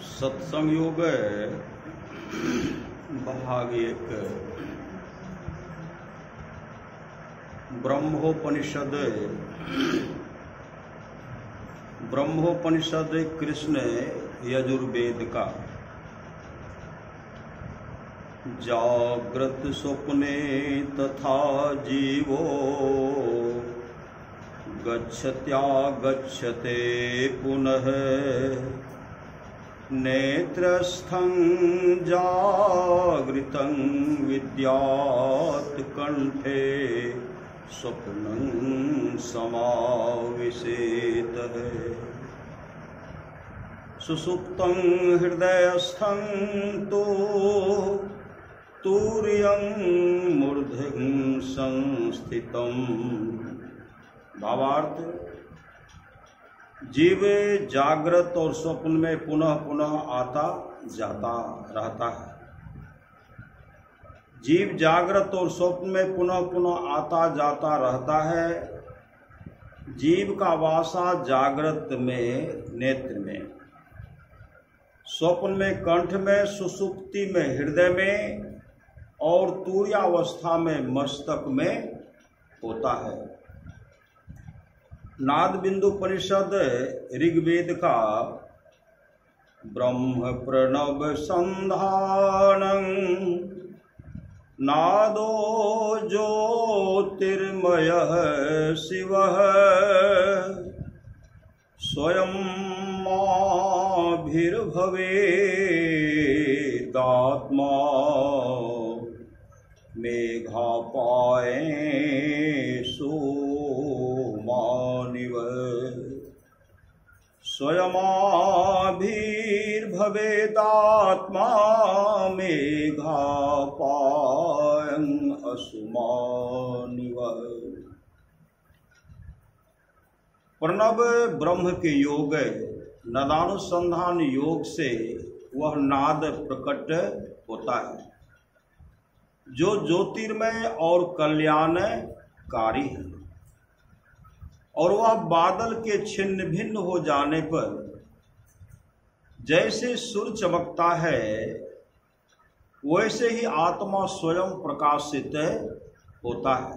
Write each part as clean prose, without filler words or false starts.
सत्संग योग भाग एक। ब्रह्मोपनिषद कृष्ण यजुर्वेद का। जाग्रत स्वप्ने तथा जीवो गच्छत्यागच्छते पुनः नेत्रस्थं जागृतं विद्यात् कंठे स्वप्नं समाविशेतः सुसुप्तं हृदयस्थं तु तुर्यं मूर्धं संस्थितम्। भावार्थ, जीव जागृत और स्वप्न में पुनः पुनः आता जाता रहता है। जीव जागृत और स्वप्न में पुनः पुनः आता जाता रहता है। जीव का वासा जागृत में नेत्र में, स्वप्न में कंठ में, सुसुप्ति में हृदय में और तुर्यावस्था में मस्तक में होता है। नाद बिंदु उपनिषद ऋग्वेद का ब्रह्म प्रणव संधानं नादो ज्योतिर्मयः शिवः स्वयं माभिर्भवेदात्मा मेघापायेषु मानिव। स्वयमाभिर्भवेदात्मा मेघापायं असुमानिव। प्रणव ब्रह्म के योग नदानुसंधान योग से वह नाद प्रकट होता है जो ज्योतिर्मय और कल्याणकारी है, और वह बादल के छिन्न भिन्न हो जाने पर जैसे सूर्य चमकता है वैसे ही आत्मा स्वयं प्रकाशित होता है।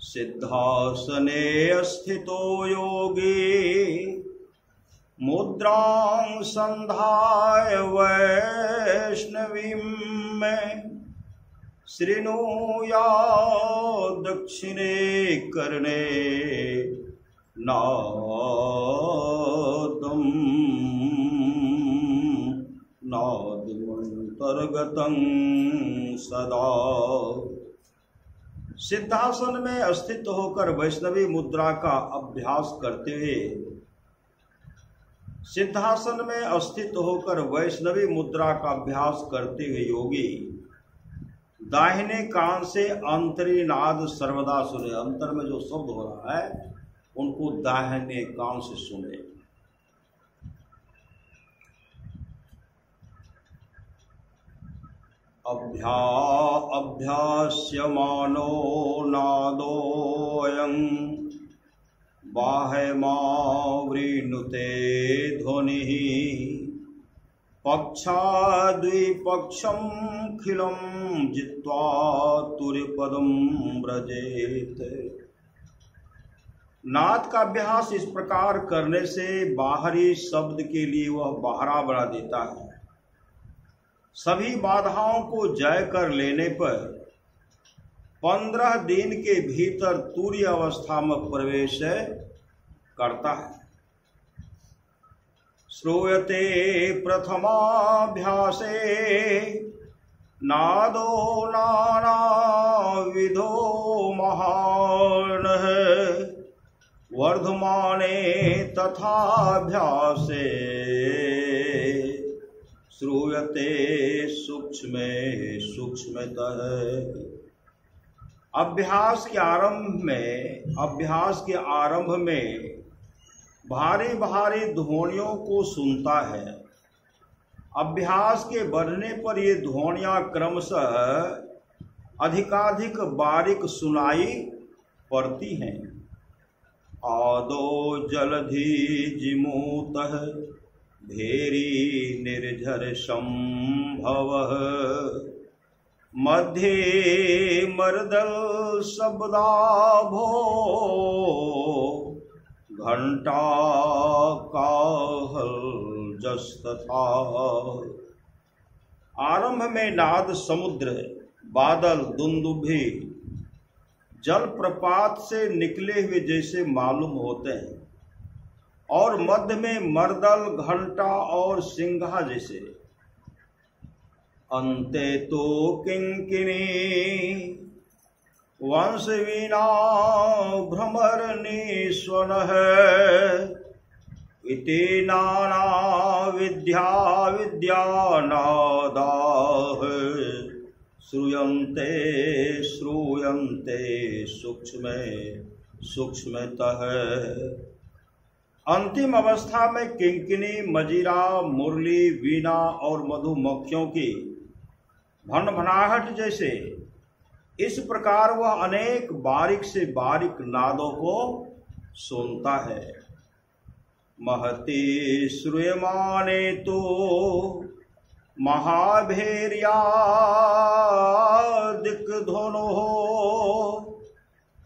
सिद्धासने स्थितो योगी मुद्रां संधाय वैष्णवीं में शृणुया दक्षिणे कर्णे नादं नादमंतर्गतं सदा। सिद्धासन में स्थित होकर वैष्णवी मुद्रा का अभ्यास करते हुए, सिद्धासन में स्थित होकर वैष्णवी मुद्रा का अभ्यास करते हुए योगी दाहिने कान से अंतरी नाद सर्वदा सुने। अंतर में जो शब्द हो रहा है उनको दाहिने कान से सुने। अभ्यास्यमानो नादोऽयं बाह्यमावृणुते ध्वनिः पक्षाद्विपक्षं खिलं जित्वा तुर्यपदं व्रजेत। नाद का अभ्यास इस प्रकार करने से बाहरी शब्द के लिए वह बाहरा बना देता है। सभी बाधाओं को जय कर लेने पर 15 दिन के भीतर तुर्य अवस्था में प्रवेश करता है। श्रूयते प्रथमाभ्यासे नादो नानाविधो महानः वर्धमाने तथाभ्यासे श्रूयते सूक्ष्मे सूक्ष्मतः। अभ्यास के आरंभ में भारी भारी ध्वनियों को सुनता है। अभ्यास के बढ़ने पर ये ध्वनियां क्रमशः अधिकाधिक बारीक सुनाई पड़ती हैं। आदो जलधि जिमूतः भेरी निर्झर संभवः मध्ये मर्दल शब्दाभो घंटा काहल जस्तथा। आरंभ में नाद समुद्र, बादल, दुंदुभि जलप्रपात से निकले हुए जैसे मालूम होते हैं, और मध्य में मर्दल, घंटा और सिंघा जैसे। अन्ते तो किंकिनी वंश वीणा भ्रमर निस्वनः इति नाना विद्या विद्यानादाः श्रूयन्ते श्रूयन्ते सूक्ष्म सूक्ष्मतः। अंतिम अवस्था में किंकिनी, मजीरा, मुरली, वीणा और मधुमक्खियों की भनभनाहट जैसे, इस प्रकार वह अनेक बारीक से बारीक नादों को सुनता है। महती श्रूयमाने तो महाभैर्या दिक्ध्वनो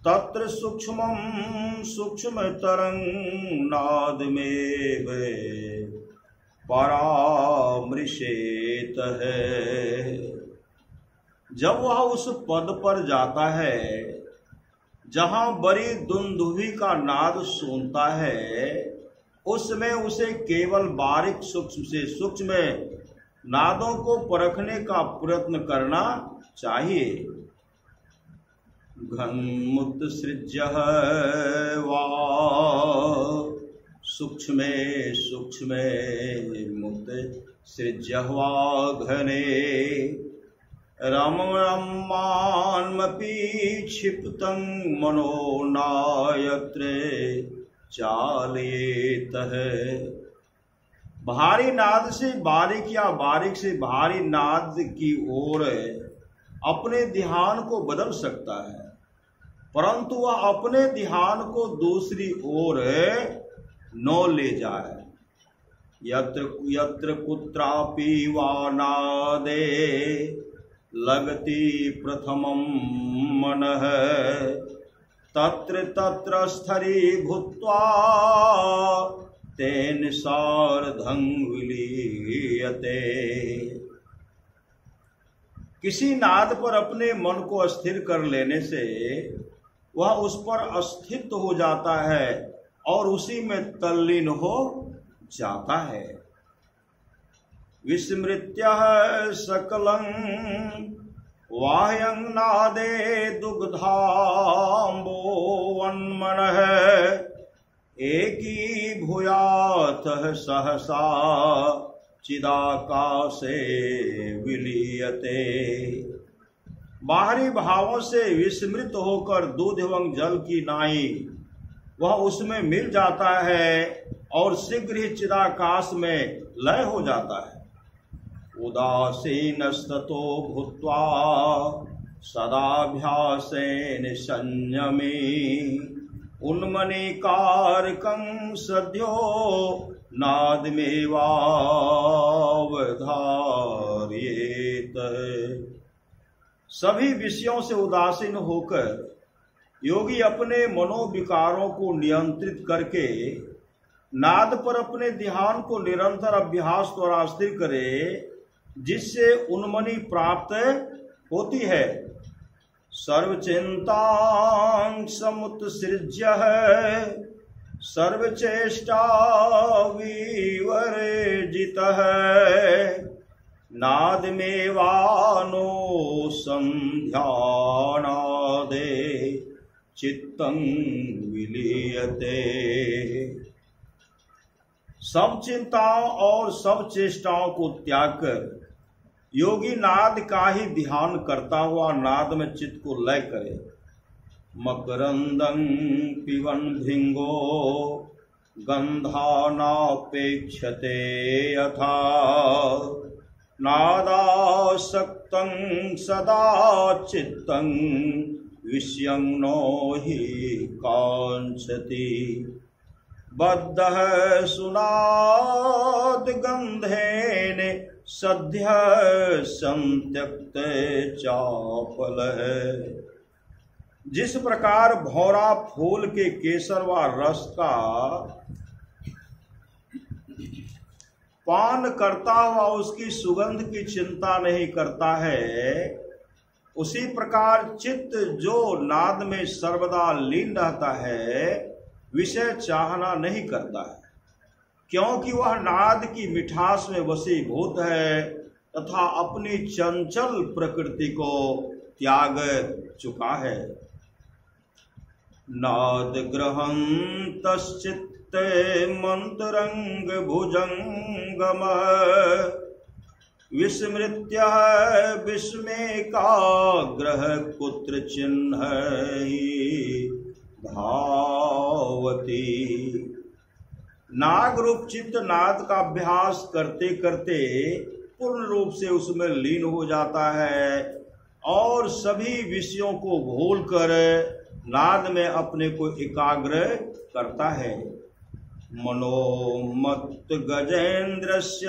तत्र सूक्ष्मं सूक्ष्मतरं नादमेव परामृशेत है। जब वह उस पद पर जाता है जहां बड़ी दुंदुभी का नाद सुनता है, उसमें उसे केवल बारीक सूक्ष्म से सूक्ष्म नादों को परखने का प्रयत्न करना चाहिए। घनमुत्सृज्य वा सूक्ष्मे सूक्ष्मे मुत्सृज्य वा घने रममान्मपि क्षिप्तं मनो नायत्र चालयेत है। भारी नाद से बारीक या बारीक से भारी नाद की ओर अपने ध्यान को बदल सकता है, परंतु वह अपने ध्यान को दूसरी ओर न ले जाए। यत्र यत्र कुत्रापि वा नादे लगति प्रथमं मनः तत्र तत्र स्थरी भूत्वा तेन सार्धं विलीयते। किसी नाद पर अपने मन को स्थिर कर लेने से वह उस पर अस्थित हो जाता है और उसी में तल्लीन हो जाता है। विस्मृत्य सकलं वाह्यं नादे दुग्धाम्बो वन्मनः एकी भूयात् सहसा चिदाकाशे विलीयते। बाहरी भावों से विस्मृत होकर दूध एवं जल की नाई वह उसमें मिल जाता है और शीघ्र ही चिदाकाश में लय हो जाता है। उदासीनस्ततो भूत्वा सदाभ्यासेन संयमी उन्मनीकारकं सद्यो नादमेवावधारयेत। सभी विषयों से उदासीन होकर योगी अपने मनोविकारों को नियंत्रित करके नाद पर अपने ध्यान को निरंतर अभ्यास द्वारा स्थिर करे, जिससे उन्मनी प्राप्त होती है। सर्वचिंतां समुत्सृज्य सर्वचेष्टा विवर्जितः नादमेवानो संध्यानादे चित्तं विलीयते। सब चिंताओं और सब चेष्टाओं को त्याग कर योगी नाद का ही ध्यान करता हुआ नाद में चित्त को लय करे। मकरंदं पिबन भृंगो गंधानापेक्षते यथा नादासक्तं सदा चित्तं विषयं नो हि कांक्षति। बद्धः सुनाद गंधेन सद्य संत्यक्त चापल। जिस प्रकार भौरा फूल के केसर व रस का पान करता हुआ उसकी सुगंध की चिंता नहीं करता है, उसी प्रकार चित्त जो नाद में सर्वदा लीन रहता है विषय चाहना नहीं करता है, क्योंकि वह नाद की मिठास में वशीभूत है तथा अपनी चंचल प्रकृति को त्याग चुका है। नाद ग्रहंतश्चित्त मंतरंग भुजंगम विस्मृत्य विस्मेकाग्रह कुत्र चिन्ह धावती। नाग रूप चित्त नाद का अभ्यास करते करते पूर्ण रूप से उसमें लीन हो जाता है और सभी विषयों को भूलकर नाद में अपने को एकाग्र करता है। मनोमत्त गजेन्द्रस्य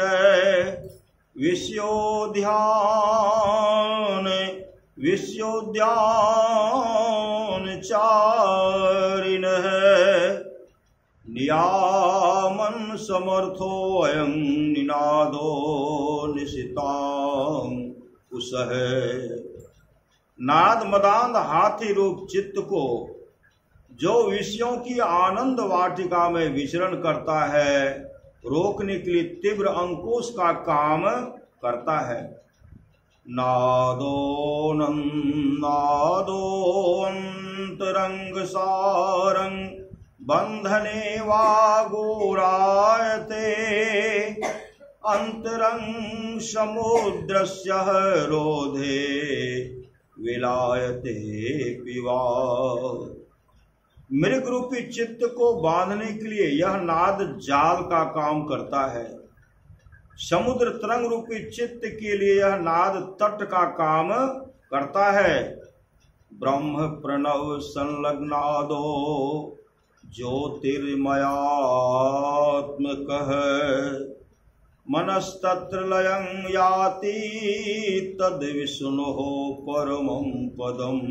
विश्योद्यान चारिणः नियामन समर्थो अयं निनादो निशितां कुसह। नाद मदांध हाथी रूप चित्त को जो विषयों की आनंद वाटिका में विचरण करता है रोकने के लिए तीव्र अंकुश का काम करता है। नादो अंतरंग सारंग बंधने वागोरायते अंतरंग समुद्रस्य रोधे विलायते पिवा। मृग रूपी चित्त को बांधने के लिए यह नाद जाल का काम करता है। समुद्र तरंग रूपी चित्त के लिए यह नाद तट का काम करता है। ब्रह्म प्रणव संलग्नादो ज्योतिर्मयात्मकः मनस्तत्र लयं याति तद विष्णुः परमं पदम्।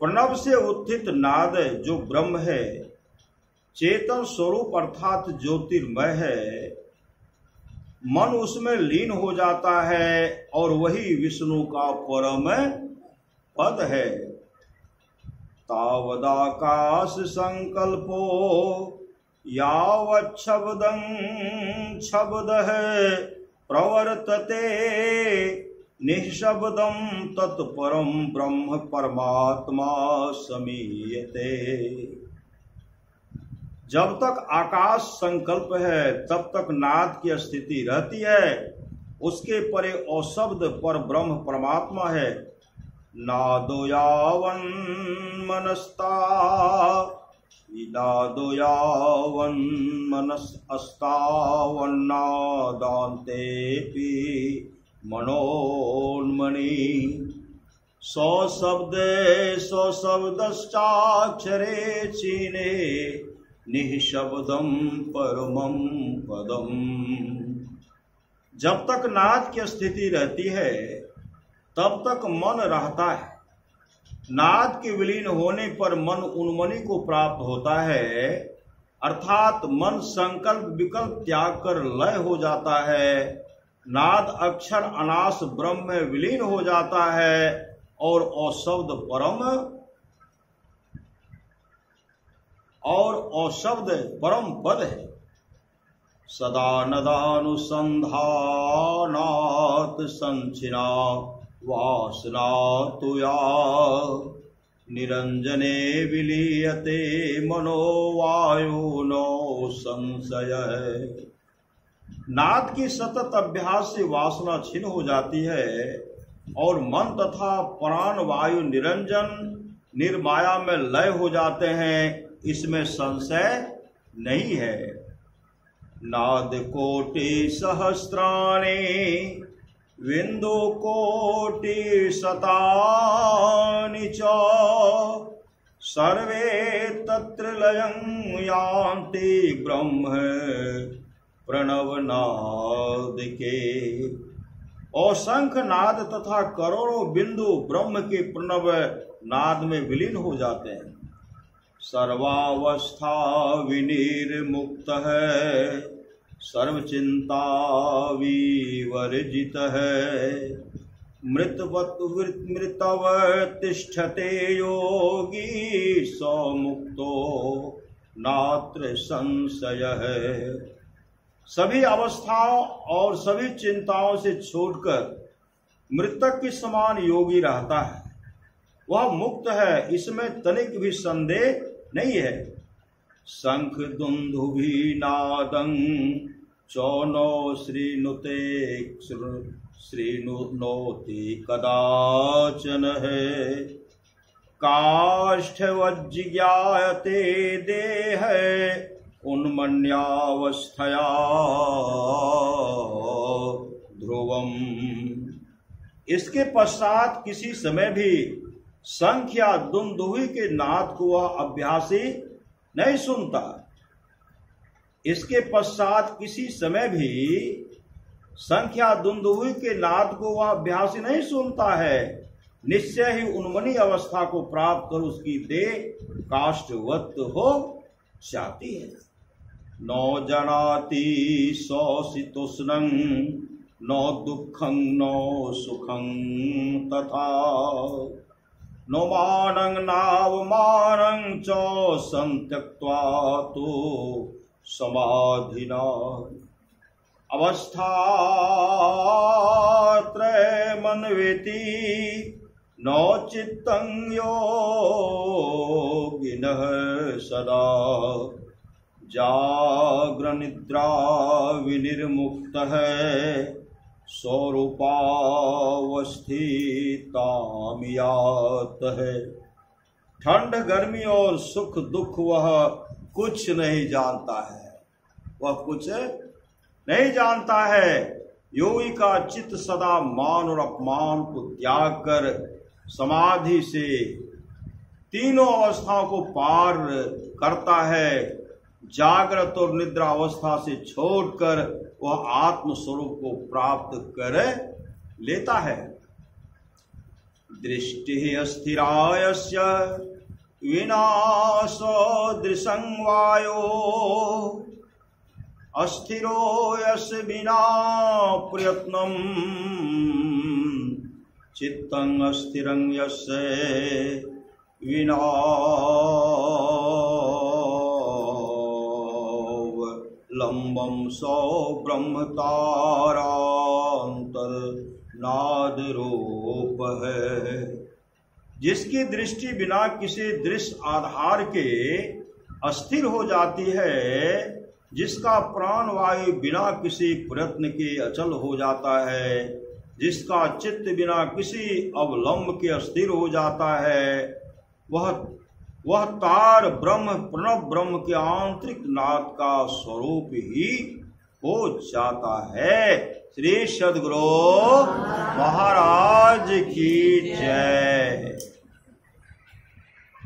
प्रणव से उत्थित नाद जो ब्रह्म है, चेतन स्वरूप अर्थात ज्योतिर्मय है, मन उसमें लीन हो जाता है और वही विष्णु का परम पद है। तावदाकाश संकल्पो यावच्छब्दं छब्दः प्रवर्तते निःशब्दं तत्परं ब्रह्म परमात्मा समीयते। जब तक आकाश संकल्प है तब तक नाद की स्थिति रहती है, उसके परे औशब्द पर ब्रह्म परमात्मा है। नादो यावन् मनस्ता नादो यावन् मनस्तावन्नादान्तेऽपि मनोन्मणि सशब्दश्चाक्षरे चीने निःशब्दं परमं पदम्। जब तक नाद की स्थिति रहती है तब तक मन रहता है। नाद के विलीन होने पर मन उन्मनी को प्राप्त होता है, अर्थात मन संकल्प विकल्प त्याग कर लय हो जाता है। नाद अक्षर अनास ब्रह्म में विलीन हो जाता है और औशब्द परम पद है। सदा नदानुसंधानात् संचिना वासना तुया निरंजने विलीयते मनोवायुनो संशय। नाद की सतत अभ्यास से वासना छिन्न हो जाती है और मन तथा प्राण वायु निरंजन निर्माया में लय हो जाते हैं, इसमें संशय नहीं है। नाद कोटि सहस्राणि विंदु कोटि शतानि च सर्वे तत्र लयं यान्ति ब्रह्म प्रणव नाद के। और शंख नाद तथा करोड़ों बिंदु ब्रह्म के प्रणव नाद में विलीन हो जाते हैं। सर्वावस्था विनिर्मुक्त है, सर्व चिंता विवर्जित है। मृतव तिष्ठते योगी, सो मुक्तो नात्र संशय है। सभी अवस्थाओं और सभी चिंताओं से छोड़कर मृतक के समान योगी रहता है, वह मुक्त है, इसमें तनिक भी संदेह नहीं है। शंख दुंदुभि नादं चौनो श्रीनुते कदाचन है। काष्ठवज्जिज्ञायते देह उन्मन्यावस्थया ध्रुवम। इसके पश्चात किसी समय भी शंख या दुंदुभि के नाद को वह अभ्यासी नहीं सुनता। इसके पश्चात किसी समय भी शंख या दुंदुभि के नाद को वह अभ्यासी नहीं सुनता है। निश्चय ही उन्मनी अवस्था को प्राप्त कर उसकी देह काष्ठवत हो जाती है। नौ जनाति सौसितुष्णं, नौ दुःखं नौ सुखं तथा। नो मानं नावमानं च संत्यक्त्वा तो समाधिना। अवस्थात्रयमन्वेति नो चित्तं योगिनः सदा। जाग्रनिद्रा विनिर्मुक्तः स्वरूपावस्थितामियात है। ठंड गर्मी और सुख दुख वह कुछ नहीं जानता है, वह कुछ नहीं जानता है। योगी का चित्त सदा मान और अपमान को त्याग कर समाधि से तीनों अवस्थाओं को पार करता है। जागृत और निद्रा अवस्था से छोड़कर वह आत्म स्वरूप को प्राप्त कर लेता है। दृष्टि अस्थिरायस्य विनाशो दृशं वायो। अस्थिरो यस्य विना प्रयत्नं, चित्तं अस्थिरं यस्य विना लंबम सौ ब्रह्मतारांतर नाद रूप है। जिसकी दृष्टि बिना किसी दृश्य आधार के अस्थिर हो जाती है, जिसका प्राण वायु बिना किसी प्रयत्न के अचल हो जाता है, जिसका चित्त बिना किसी अवलंब के अस्थिर हो जाता है, वह तार ब्रह्म प्रणव ब्रह्म के आंतरिक नाद का स्वरूप ही हो जाता है। श्री सद्गुरु महाराज की जय।